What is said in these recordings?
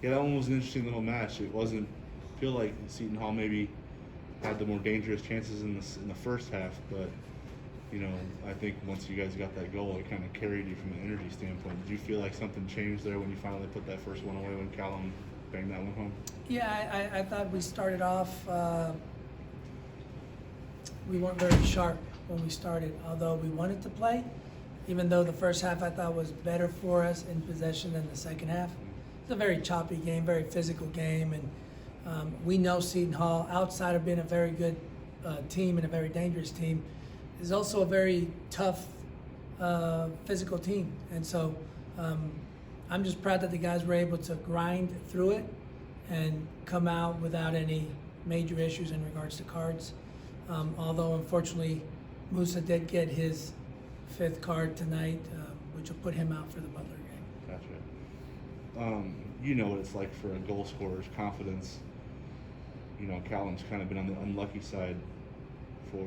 Yeah, that one was an interesting little match. It wasn't feel like Seton Hall maybe had the more dangerous chances in the first half, but I think once you guys got that goal, it kind of carried you from an energy standpoint. Did you feel like something changed there when you finally put that first one away when Callum banged that one home? Yeah, I thought we started off. We weren't very sharp when we started, although we wanted to play. Even though the first half I thought was better for us in possession than the second half. It's a very choppy game, very physical game, and we know Seton Hall, outside of being a very good team and a very dangerous team, is also a very tough physical team. And so I'm just proud that the guys were able to grind through it and come out without any major issues in regards to cards. Although unfortunately Musa did get his 5th card tonight, which will put him out for the Butler game. Gotcha. You know what it's like for a goal scorer's confidence. Callum's kind of been on the unlucky side for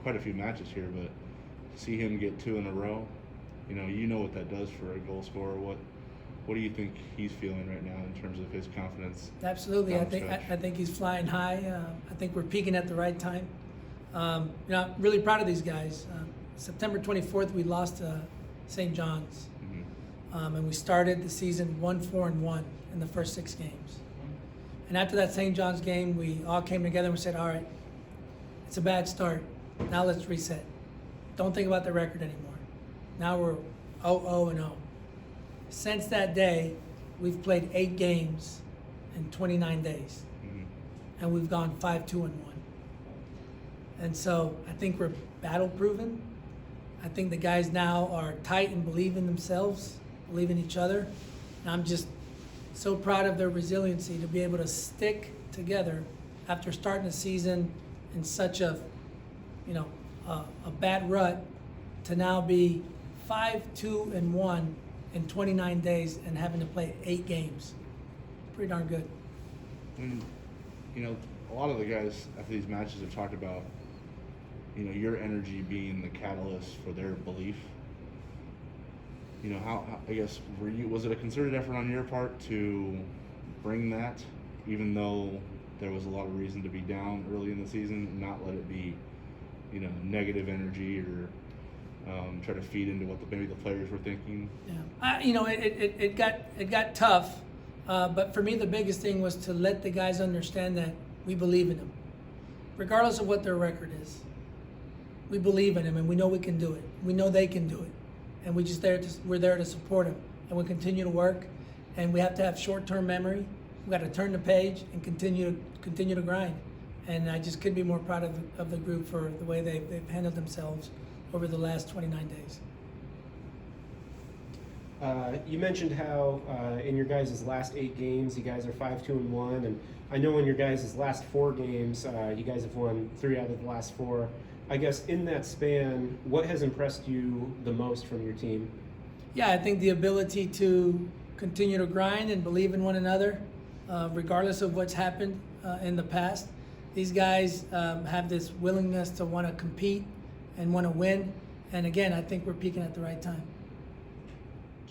quite a few matches here, but to see him get 2 in a row, you know what that does for a goal scorer. What do you think he's feeling right now in terms of his confidence? Absolutely, I think he's flying high. I think we're peaking at the right time. I'm really proud of these guys. September 24th, we lost to St. John's, and we started the season 1-4-1 in the first 6 games. And after that St. John's game, we all came together and we said, all right, it's a bad start. Now let's reset. Don't think about the record anymore. Now we're 0-0-0. Since that day, we've played 8 games in 29 days, and we've gone 5-2-1. And so I think we're battle-proven. I think the guys now are tight and believe in themselves, believe in each other. And I'm just so proud of their resiliency to be able to stick together after starting the season in such a bad rut, to now be 5-2-1 in 29 days and having to play 8 games. Pretty darn good. A lot of the guys after these matches have talked about your energy being the catalyst for their belief. How I guess was it a concerted effort on your part to bring that, even though there was a lot of reason to be down early in the season, not let it be negative energy or try to feed into what maybe the players were thinking? Yeah, it got tough, but for me the biggest thing was to let the guys understand that we believe in them, regardless of what their record is. We believe in them, and we know we can do it. We know they can do it, and we're there to support them, and we continue to work. And we have to have short-term memory. We got to turn the page and continue to grind. And I just couldn't be more proud of the group for the way they've handled themselves over the last 29 days. You mentioned how in your guys' last 8 games, you guys are 5-2-1, and I know in your guys' last 4 games, you guys have won 3 out of the last 4. I guess in that span, what has impressed you the most from your team? Yeah, I think the ability to continue to grind and believe in one another, regardless of what's happened in the past. These guys have this willingness to want to compete and want to win. And again, I think we're peaking at the right time.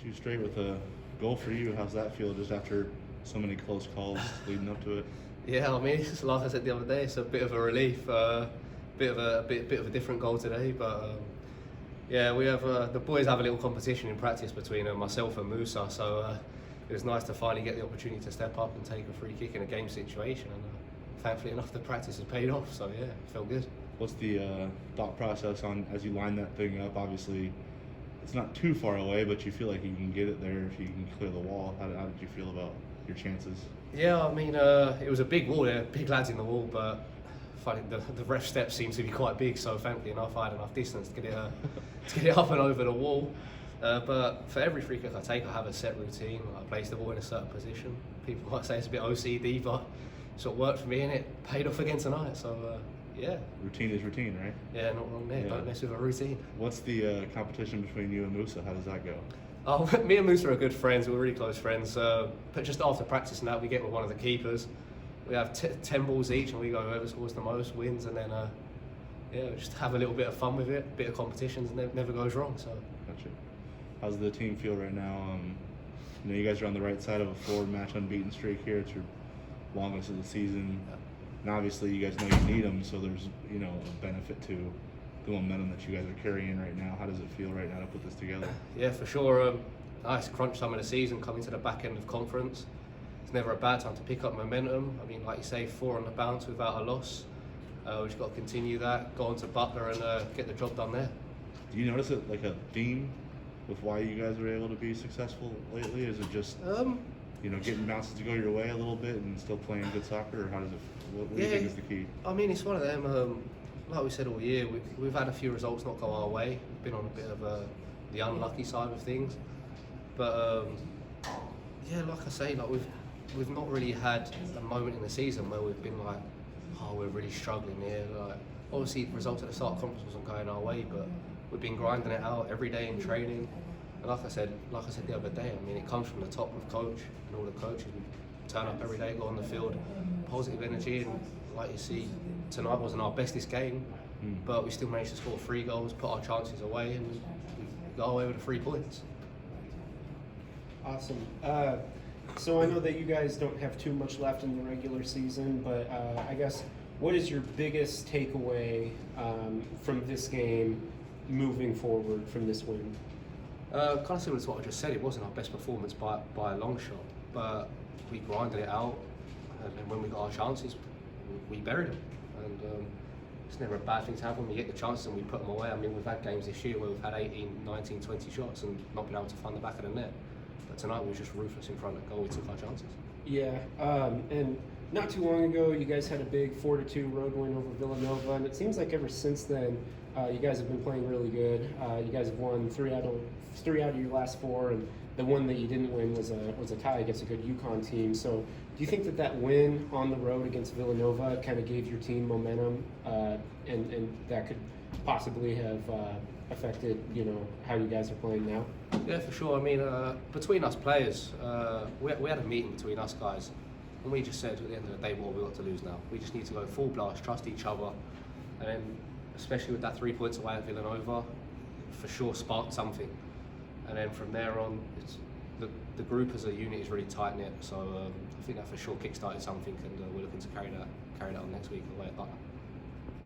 2 straight with a goal for you. How's that feel just after so many close calls leading up to it? Yeah, I mean, it's like I said the other day, it's a bit of a relief. Bit of a different goal today, but yeah, we have the boys have a little competition in practice between myself and Musa, so it was nice to finally get the opportunity to step up and take a free kick in a game situation, and thankfully enough the practice has paid off, so yeah, it felt good. What's the thought process on as you line that thing up? Obviously it's not too far away, but you feel like you can get it there if you can clear the wall. How did you feel about your chances? Yeah, I mean, it was a big wall there, big lads in the wall, but funny, the ref steps seem to be quite big, so thankfully enough I had enough distance to get it up and over the wall. But for every free kick I take, I have a set routine. I place the ball in a certain position. People might say it's a bit OCD, but it sort of worked for me and it paid off again tonight. So yeah. Routine is routine, right? Yeah, not wrong there. Yeah. Don't mess with a routine. What's the competition between you and Musa? How does that go? Oh, me and Musa are good friends. We're really close friends. But just after practice and that, we get with one of the keepers. We have 10 balls each, and we go whoever scores the most wins, and then yeah, just have a little bit of fun with it, a bit of competitions, and it never goes wrong. So. Gotcha. How's the team feel right now? You know, you guys are on the right side of a 4-match unbeaten streak here. It's your longest of the season. And obviously, you guys know you need them, so there's, you know, a benefit to the momentum that you guys are carrying right now. How does it feel right now to put this together? Yeah, for sure. Nice crunch time of the season, coming to the back end of conference. It's never a bad time to pick up momentum. I mean, like you say, 4 on the bounce without a loss. We've just got to continue that, go on to Butler and get the job done there. Do you notice it like a theme with why you guys are able to be successful lately? Is it just you know, getting bounces to go your way a little bit and still playing good soccer, or how does it? What do you think is the key? I mean, it's one of them. Like we said all year, we've had a few results not go our way. We've been on a bit of the unlucky side of things, but yeah, like I say, like we've not really had a moment in the season where we've been like, oh, we're really struggling here. Like, obviously, the results at the start of conference wasn't going our way, but we've been grinding it out every day in training. And like I said the other day, I mean, it comes from the top of coach and all the coaches. We turn up every day, go on the field, positive energy, and like you see, tonight wasn't our bestest game, but we still managed to score 3 goals, put our chances away, and we got away with the 3 points. Awesome. So I know that you guys don't have too much left in the regular season, but I guess what is your biggest takeaway from this game moving forward from this win? Kind of similar to what I just said, it wasn't our best performance by a long shot, but we grinded it out, and then when we got our chances, we buried them. And it's never a bad thing to have when we get the chances and we put them away. I mean, we've had games this year where we've had 18, 19, 20 shots and not been able to find the back of the net. But tonight we were just ruthless in front of goal, we took our chances. Yeah, and not too long ago, you guys had a big 4-2 road win over Villanova, and it seems like ever since then, you guys have been playing really good. You guys have won 3 out of your last 4, and the one that you didn't win was a tie against a good UConn team. So, do you think that win on the road against Villanova kind of gave your team momentum, and that could possibly have affected, you know, how you guys are playing now? Yeah, for sure. I mean, between us players, we had a meeting between us guys, and we just said at the end of the day, what we got to lose now. We just need to go full blast, trust each other, and then, especially with that 3 points away at Villanova, for sure sparked something. And then from there on, it's, the group as a unit is really tight knit. So I think that for sure kick-started something, and we're looking to carry that on next week away at Butler.